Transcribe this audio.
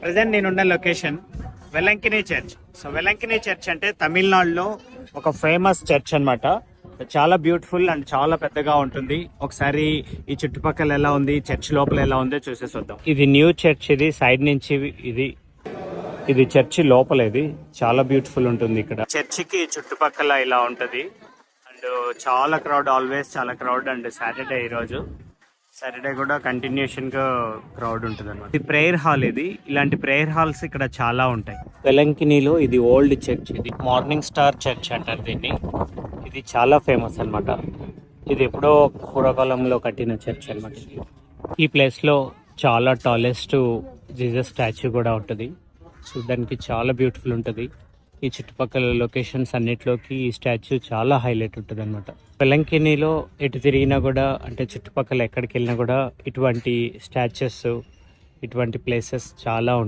Present నేనున్న location Velankanni church. So Velankanni church అంటే తమిళనాడులో ఒక ఫేమస్ చర్చ్ అన్నమాట. చాలా బ్యూటిఫుల్ అండ్ చాలా పెద్దగా ఉంటుంది. ఒకసారి ఈ చుట్టుపక్కల ఎలా ఉంది, చర్చ్ లోపల ఎలా ఉందో చూసేసి వద్దాం. ఇది న్యూ చర్చ్. ఇది సైడ్ నుంచి ఇది చర్చి లోపల. ఇది చాలా బ్యూటిఫుల్ ఉంటుంది. ఇక్కడ చర్చికి చుట్టుపక్కల ఇలా ఉంటది అండ్ చాలా క్రౌడ్, ఆల్వేస్ చాలా క్రౌడ్. అండ్ సాటర్డే ఈరోజు సాటర్డే కూడా కంటిన్యూషన్ గా క్రౌడ్ ఉంటుంది అనమాట. ఇది ప్రేయర్ హాల్. ఇది ఇలాంటి ప్రేయర్ హాల్స్ ఇక్కడ చాలా ఉంటాయి. వెలంకినిలో ఇది ఓల్డ్ చర్చ్. ఇది మార్నింగ్ స్టార్ చర్చ్ అంటారు దీన్ని. ఇది చాలా ఫేమస్ అన్నమాట. ఇది ఎప్పుడో పూర్వకాలంలో కట్టిన చర్చ్ అన్నమాట. ఈ ప్లేస్ లో చాలా టాలెస్ట్ జీసస్ స్టాచ్యూ కూడా ఉంటుంది. చూడడానికి చాలా బ్యూటిఫుల్ ఉంటుంది. ఈ చుట్టుపక్కల లొకేషన్స్ అన్నిట్లోకి ఈ స్టాచ్యూ చాలా హైలైట్ ఉంటుంది అనమాట. వెలంకినిలో ఎటు తిరిగినా కూడా, అంటే చుట్టుపక్కల ఎక్కడికి వెళ్ళినా కూడా ఇటువంటి స్టాచ్యూస్, ఇటువంటి ప్లేసెస్ చాలా ఉంటాయి.